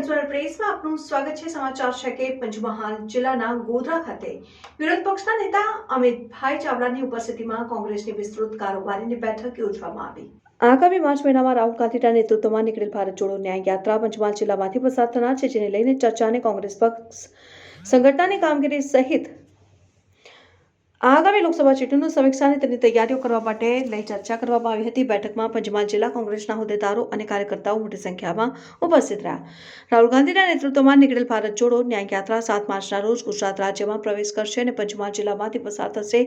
પંચમહાલ પ્રેસમાં આપનું સ્વાગત છે। સમાચાર છે કે પંચમહાલ જિલ્લાના ગોધરા ખાતે વિરોધ પક્ષના નેતા અમિતભાઈ ચાવડાની ઉપસ્થિતિમાં કોંગ્રેસની વિસ્તૃત કારોબારીની બેઠક યોજવામાં આવી। આગામી માર્ચ મહિનામાં રાહુલ ગાંધીના નેતૃત્વમાં નીકળેલ ભારત જોડો ન્યાય યાત્રા પંચમહાલ જિલ્લામાંથી પસાર થનાર છે, જેને લઈને ચર્ચા અને કોંગ્રેસ પક્ષ સંગઠનની કામગીરી સહિત આગામી લોકસભા ચૂંટણીની સમીક્ષા અને તેની તૈયારીઓ કરવા માટે લઈ ચર્ચા કરવામાં આવી હતી। બેઠકમાં પંચમહાલ જિલ્લા કોંગ્રેસના હોદ્દેદારો અને કાર્યકર્તાઓ મોટી સંખ્યામાં ઉપસ્થિત રહ્યા। રાહુલ ગાંધીના નેતૃત્વમાં નીકળેલ ભારત જોડો ન્યાય યાત્રા 7 માર્ચના રોજ ગુજરાત રાજ્યમાં પ્રવેશ કરશે અને પંચમહાલ જિલ્લામાંથી પસાર થશે,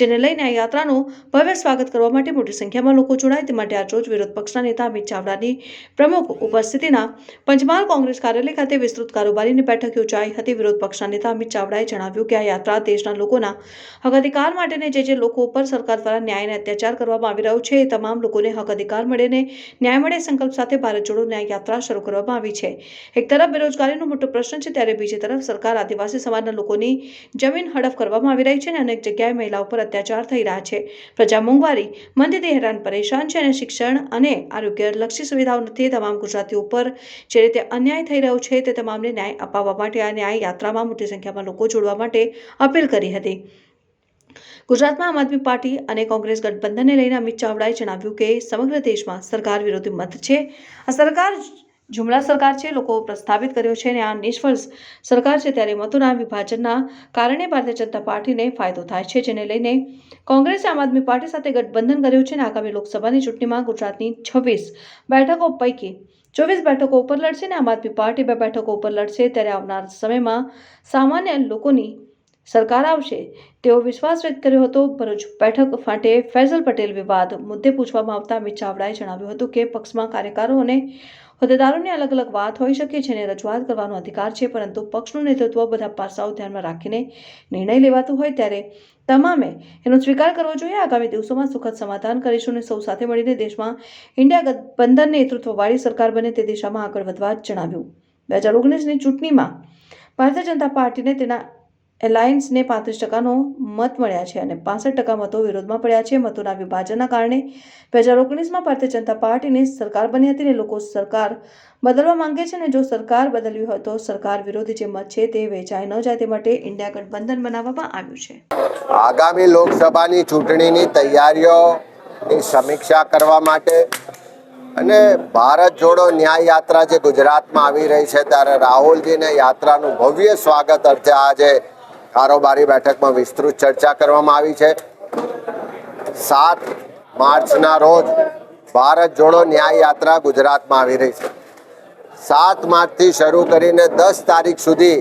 જેને લઈ ન્યાય યાત્રાનું ભવ્ય સ્વાગત કરવા માટે મોટી સંખ્યામાં લોકો જોડાય તે માટે આજરોજ વિરોધ પક્ષના નેતા અમિત ચાવડાની પ્રમુખ ઉપસ્થિતિના પંચમહાલ કોંગ્રેસ કાર્યાલય ખાતે વિસ્તૃત કારોબારીની બેઠક યોજાઈ હતી। વિરોધ પક્ષના નેતા અમિત ચાવડાએ જણાવ્યું કે આ યાત્રા દેશના લોકોના હક અધિકાર માટે જે લોકો ઉપર સરકાર દ્વારા ન્યાય અને અત્યાચાર કરવામાં આવી રહ્યો છે એ તમામ લોકોને હક અધિકાર મળે ને ન્યાય મળે સંકલ્પ સાથે ભારત જોડો ન્યાય યાત્રા શરૂ કરવામાં આવી છે। એક તરફ બેરોજગારીનો મોટો પ્રશ્ન છે, ત્યારે બીજી તરફ સરકાર આદિવાસી સમાજના લોકોની જમીન હડપ કરવામાં આવી રહી છે અને અનેક જગ્યાએ મહિલાઓ પર અત્યાચાર થઈ રહ્યા છે। પ્રજા મોંઘવારી મંદીથી હેરાન પરેશાન છે અને શિક્ષણ અને આરોગ્યલક્ષી સુવિધાઓ નથી। તમામ ગુજરાતીઓ પર જે રીતે અન્યાય થઈ રહ્યો છે તે તમામને ન્યાય અપાવવા માટે આ ન્યાય યાત્રામાં મોટી સંખ્યામાં લોકો જોડવા માટે અપીલ કરી હતી। ગુજરાતમાં આમ આદમી પાર્ટી અને કોંગ્રેસ ગઠબંધનને લઈને અમિત ચાવડાએ જણાવ્યું કે સમગ્ર દેશમાં સરકાર વિરોધી મત છે। આ સરકાર જુમલા સરકાર છે, લોકો પ્રસ્થાપિત કર્યો છે અને આ નિષ્ફળ સરકાર છે, ત્યારે મતોના વિભાજનના કારણે ભારતીય જનતા પાર્ટીને ફાયદો થાય છે, જેને લઈને કોંગ્રેસે આમ આદમી પાર્ટી સાથે ગઠબંધન કર્યું છે અને આગામી લોકસભાની ચૂંટણીમાં ગુજરાતની 26 બેઠકો પૈકી 24 બેઠકો ઉપર લડશે અને આમ આદમી પાર્ટી 2 બેઠકો ઉપર લડશે। ત્યારે આવનાર સમયમાં સામાન્ય લોકોની સરકાર આવશે તેવો વિશ્વાસ વ્યક્ત કર્યો હતો। ભરૂચ બેઠક ફાટે ફૈઝલ પટેલ વિવાદ મુદ્દે પૂછવામાં આવતા અમિત ચાવડાએ જણાવ્યું હતું કે પક્ષમાં કાર્યકરો અને હોદ્દેદારોની અલગ અલગ વાત હોઈ શકે છે અને રજૂઆત કરવાનો અધિકાર છે, પરંતુ પક્ષનું નેતૃત્વ બધા પાસાઓ ધ્યાનમાં રાખીને નિર્ણય લેવાતું હોય ત્યારે તમામે એનો સ્વીકાર કરવો જોઈએ। આગામી દિવસોમાં સુખદ સમાધાન કરીશું અને સૌ સાથે મળીને દેશમાં ઇન્ડિયા ગઠબંધન નેતૃત્વવાળી સરકાર બને તે દિશામાં આગળ વધવા જણાવ્યું। 2019ની ચૂંટણીમાં ભારતીય જનતા પાર્ટીને તેના એલાયન્સને 35% મત મળ્યા છે અને 65% મતો વિરોધમાં પડ્યા છે। મતોના વિભાજનના કારણે 2019માં ભારતીય જનતા પાર્ટીની સરકાર બની હતી અને લોકો સરકાર બદલવા માંગે છે અને જો સરકાર બદલવી હોય તો સરકાર વિરોધી જે મત છે તે વેચાઈ ન જાય તે માટે ઇન્ડિયા ગઠબંધન બનાવવામાં આવ્યું છે। આગામી લોકસભાની ચૂંટણીની તૈયારીઓની સમીક્ષા કરવા માટે અને ભારત જોડો ન્યાય યાત્રા જે ગુજરાતમાં આવી રહી છે ત્યારે રાહુલજીને યાત્રાનું ભવ્ય સ્વાગત અર્થે આજે કારોબારી બેઠકમાં વિસ્તૃત ચર્ચા કરવામાં આવી છે। 7 માર્ચના રોજ ભારત જોડો ન્યાય યાત્રા ગુજરાતમાં આવી રહી છે। 7 માર્ચથી શરૂ કરીને 10 તારીખ સુધી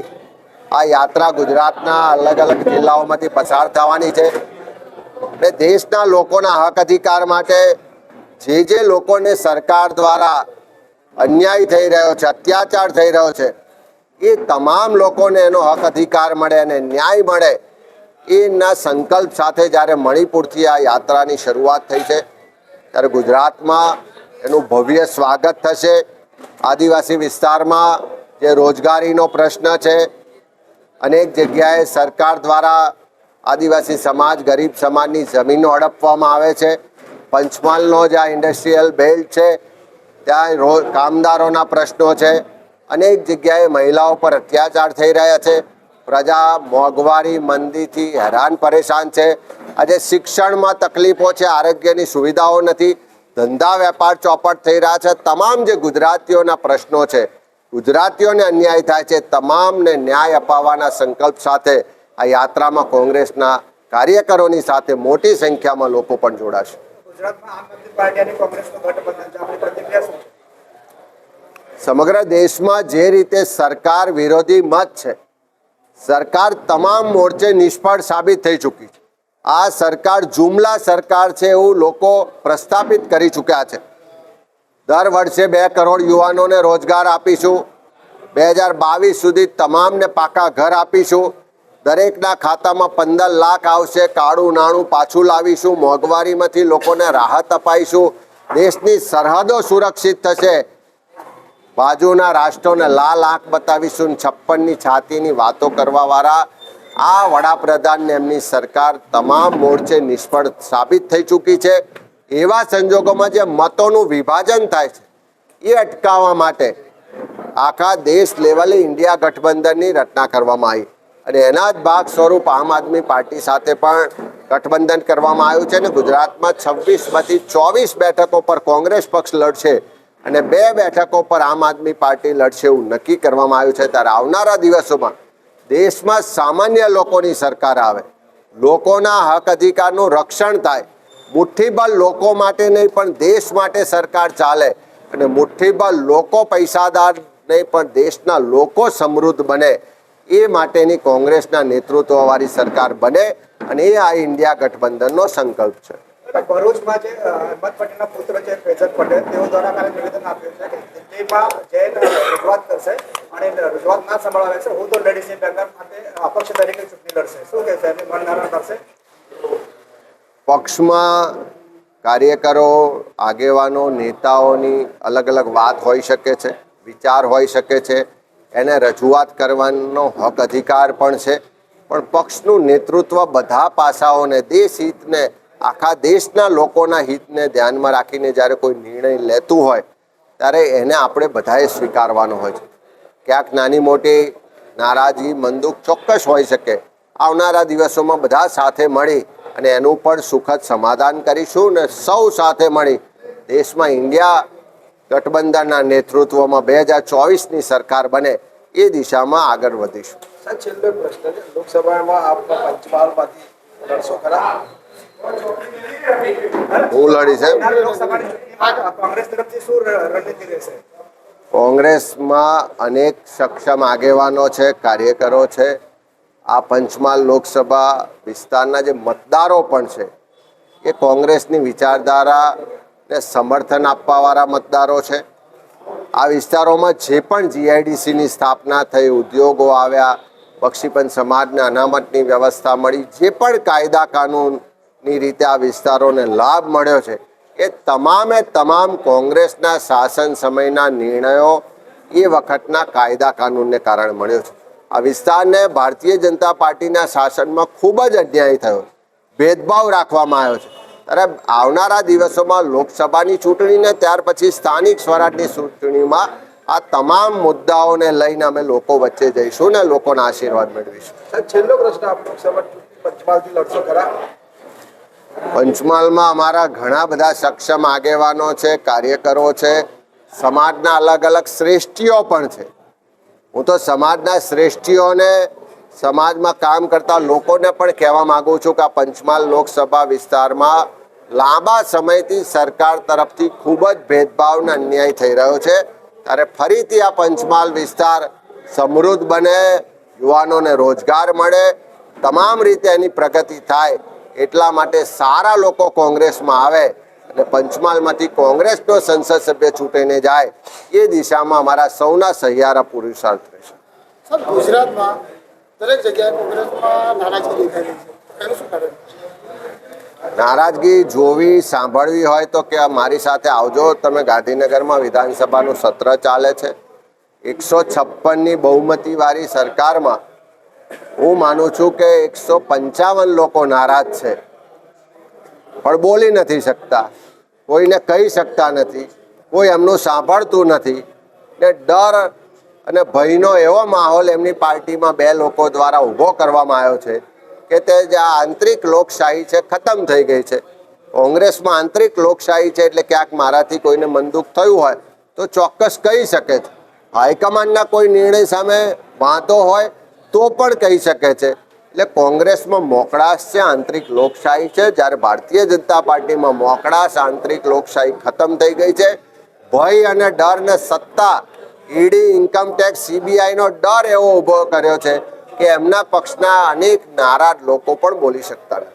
આ યાત્રા ગુજરાતના અલગ અલગ જિલ્લાઓમાંથી પસાર થવાની છે અને દેશના લોકોના હક અધિકાર માટે જે લોકોને સરકાર દ્વારા અન્યાય થઈ રહ્યો છે, અત્યાચાર થઈ રહ્યો છે, એ તમામ લોકોને એનો હક અધિકાર મળે અને ન્યાય મળે એના સંકલ્પ સાથે જ્યારે મણિપુરથી આ યાત્રાની શરૂઆત થઈ છે ત્યારે ગુજરાતમાં એનું ભવ્ય સ્વાગત થશે। આદિવાસી વિસ્તારમાં જે રોજગારીનો પ્રશ્ન છે, અનેક જગ્યાએ સરકાર દ્વારા આદિવાસી સમાજ ગરીબ સમાજની જમીનો હડપવામાં આવે છે। પંચમહાલનો જે આ ઇન્ડસ્ટ્રીયલ બેલ્ટ છે ત્યાં કામદારોના પ્રશ્નો છે, અનેક જગ્યાએ મહિલાઓ પર અત્યાચાર થઈ રહ્યા છે, પ્રજા મોંઘવારી મંદીથી હેરાન પરેશાન છે, આજે શિક્ષણમાં તકલીફો છે, આરોગ્યની સુવિધાઓ નથી, ધંધા વેપાર ચોપટ થઈ રહ્યા છે। તમામ જે ગુજરાતીઓના પ્રશ્નો છે, ગુજરાતીઓને અન્યાય થાય છે, તમામને ન્યાય અપાવવાના સંકલ્પ સાથે આ યાત્રામાં કોંગ્રેસના કાર્યકરોની સાથે મોટી સંખ્યામાં લોકો પણ જોડાશે। સમગ્ર દેશમાં જે રીતે સરકાર વિરોધી મત છે, સરકાર તમામ મોરચે નિષ્ફળ સાબિત થઈ ચૂકી છે। આ સરકાર જુમલા સરકાર છે એવું લોકો પ્રસ્થાપિત કરી ચૂક્યા છે। દર વર્ષે 2 કરોડ યુવાનોને રોજગાર આપીશું, 2022 સુધી તમામને પાકા ઘર આપીશું, દરેકના ખાતામાં 15 લાખ આવશે, કાળું નાણું પાછું લાવીશું, મોંઘવારીમાંથી લોકોને રાહત અપાઈશું, દેશની સરહદો સુરક્ષિત થશે, બાજુના રાષ્ટ્રોને લાલ આંખ બતાવીશું। 56ની છાતીની વાતો કરવાવાળા આ વડાપ્રધાનને એમની સરકાર તમામ મોરચે નિષ્ફળ સાબિત થઈ ચૂકી છે। એવા સંજોગોમાં જે મતોનું વિભાજન થાય છે એ અટકાવવા માટે આખા દેશ લેવલે ઇન્ડિયા ગઠબંધનની રચના કરવામાં આવી અને એના જ ભાગ સ્વરૂપ આમ આદમી પાર્ટી સાથે પણ ગઠબંધન કરવામાં આવ્યું છે અને ગુજરાતમાં 26માંથી 24 બેઠકો પર કોંગ્રેસ પક્ષ લડશે અને 2 બેઠકો પર આમ આદમી પાર્ટી લડશે એવું નક્કી કરવામાં આવ્યું છે. ત્યારે આવનારા દિવસોમાં દેશમાં સામાન્ય લોકોની સરકાર આવે, લોકોના હક અધિકારનું રક્ષણ થાય, મુઠ્ઠીભર લોકો માટે નહીં પણ દેશ માટે સરકાર ચાલે અને મુઠ્ઠીભર લોકો પૈસાદાર નહીં પણ દેશના લોકો સમૃદ્ધ બને એ માટેની કોંગ્રેસના નેતૃત્વવાળી સરકાર બને અને એ આ ઇન્ડિયા ગઠબંધનનો સંકલ્પ છે. ભરૂચમાં જે અહેમદ પટેલના પુત્ર છે ફૈઝલ પટેલ, તેઓ દ્વારા કાલે નિવેદન આપ્યું છે કે દિલ્હીમાં જઈને રજૂઆત કરશે અને રજૂઆત ના સંભાળાવે છે, હું તો લડીશ બેનર ખાતે અપક્ષ તરીકે ચૂંટણી લડશે. શું કહેશે, એમની મનધારણ કરશે? પક્ષમાં કાર્યકરો, આગેવાનો, નેતાઓની અલગ અલગ વાત હોઈ શકે છે, વિચાર હોઈ શકે છે, એને રજૂઆત કરવાનો હક અધિકાર પણ છે, પણ પક્ષનું નેતૃત્વ બધા પાસાઓને, દેશ હિતને, આખા દેશના લોકોના હિતને ધ્યાનમાં રાખીને જ્યારે કોઈ નિર્ણય લેતું હોય ત્યારે એને આપણે બધાએ સ્વીકારવાનો હોય છે. ક્યાંક નાની મોટી નારાજગી, મનદુખ ચોક્કસ હોઈ શકે. આવનારા દિવસોમાં બધા સાથે મળી અને એનું પણ સુખદ સમાધાન કરીશું અને સૌ સાથે મળી દેશમાં ઇન્ડિયા ગઠબંધનના નેતૃત્વમાં 2024ની સરકાર બને એ દિશામાં આગળ વધીશું. સર, છેલ્લો પ્રશ્ન છે, લોકસભામાં આપ પંચમહાલમાંથી લડશો ખરા? હું લડીશ. લોકસભાની ચૂંટણીમાં કોંગ્રેસ તરફથી શું રણનીતિ રહેશે? કોંગ્રેસમાં અનેક સક્ષમ આગેવાનો છે, કાર્યકરો છે. આ પંચમહાલ લોકસભા વિસ્તારના જે મતદારો પણ છે એ કોંગ્રેસની વિચારધારાને સમર્થન આપવાવાળા મતદારો છે. આ વિસ્તારોમાં જે પણ જીઆઈડીસીની સ્થાપના થઈ, ઉદ્યોગો આવ્યા, બક્ષીપંચ સમાજને અનામતની વ્યવસ્થા મળી, જે પણ કાયદા કાનૂનની રીતે આ વિસ્તારોને લાભ મળ્યો છે એ તમામે તમામ કોંગ્રેસના શાસન સમયના નિર્ણયો એ વખતના કાયદા કાનૂનને કારણે મળ્યો છે. આ વિસ્તારને ભારતીય જનતા પાર્ટીના શાસનમાં ખૂબ જ અન્યાય થયો, ભેદભાવ રાખવામાં આવ્યો છે. ત્યારે આવનારા દિવસોમાં લોકસભાની ચૂંટણીને ત્યાર પછી સ્થાનિક સ્વરાજની ચૂંટણીમાં આ તમામ મુદ્દાઓને લઈને અમે લોકો વચ્ચે જઈશું ને લોકોના આશીર્વાદ મેળવીશું. છેલ્લો પ્રશ્ન, આપ લોકસભા પંચમહાલથી લડશો ખરા? પંચમહાલમાં અમારા ઘણા બધા સક્ષમ આગેવાનો છે, કાર્યકરો છે, સમાજના અલગ અલગ શ્રેષ્ઠીઓ પણ છે. હું તો સમાજના શ્રેષ્ઠીઓને, સમાજમાં કામ કરતા લોકોને પણ કહેવા માંગુ છું કે આ પંચમહાલ લોકસભા વિસ્તારમાં લાંબા સમયથી સરકાર તરફથી ખૂબ જ ભેદભાવ અને અન્યાય થઈ રહ્યો છે. ત્યારે ફરીથી આ પંચમહાલ વિસ્તાર સમૃદ્ધ બને, યુવાનોને રોજગાર મળે, તમામ રીતે એની પ્રગતિ થાય એટલા માટે સારા લોકો કોંગ્રેસમાં આવે અને પંચમહાલમાંથી કોંગ્રેસનો સંસદ સભ્ય ચૂંટીને જાય એ દિશામાં અમારા સૌના સહિયારા પુરુષાર્થ રહેશે. સર, ગુજરાતમાં દરેક જગ્યાએ કોંગ્રેસમાં નારાજગી દેખાઈ રહી છે, એનું શું કારણ? નારાજગી જોવી, સાંભળવી હોય તો કે મારી સાથે આવજો. તમે ગાંધીનગરમાં વિધાનસભાનું સત્ર ચાલે છે. 156ની બહુમતીવાળી સરકારમાં હું માનું છું કે 155 લોકો નારાજ છે, પણ બોલી નથી શકતા, કોઈને કહી શકતા નથી, કોઈ એમનું સાંભળતું નથી ને ડર અને ભયનો એવો માહોલ એમની પાર્ટીમાં 2 લોકો દ્વારા ઊભો કરવામાં આવ્યો છે કે તે જે આ આંતરિક લોકશાહી છે ખતમ થઈ ગઈ છે. કોંગ્રેસમાં આંતરિક લોકશાહી છે એટલે ક્યાંક મારાથી કોઈને મનદુખ થયું હોય તો ચોક્કસ કહી શકે છે. હાઈકમાન્ડના કોઈ નિર્ણય સામે વાંધો હોય તો પણ કહી શકે છે. એટલે કોંગ્રેસમાં મોકળાશ છે, આંતરિક લોકશાહી છે, જ્યારે ભારતીય જનતા પાર્ટીમાં મોકળાશ, આંતરિક લોકશાહી ખતમ થઈ ગઈ છે. ભય અને ડર ને સત્તા, ઈડી, ઇન્કમટેક્સ, સીબીઆઈનો ડર એવો ઊભો કર્યો છે કે એમના પક્ષના અનેક નારાજ લોકો પણ બોલી શકતા નથી.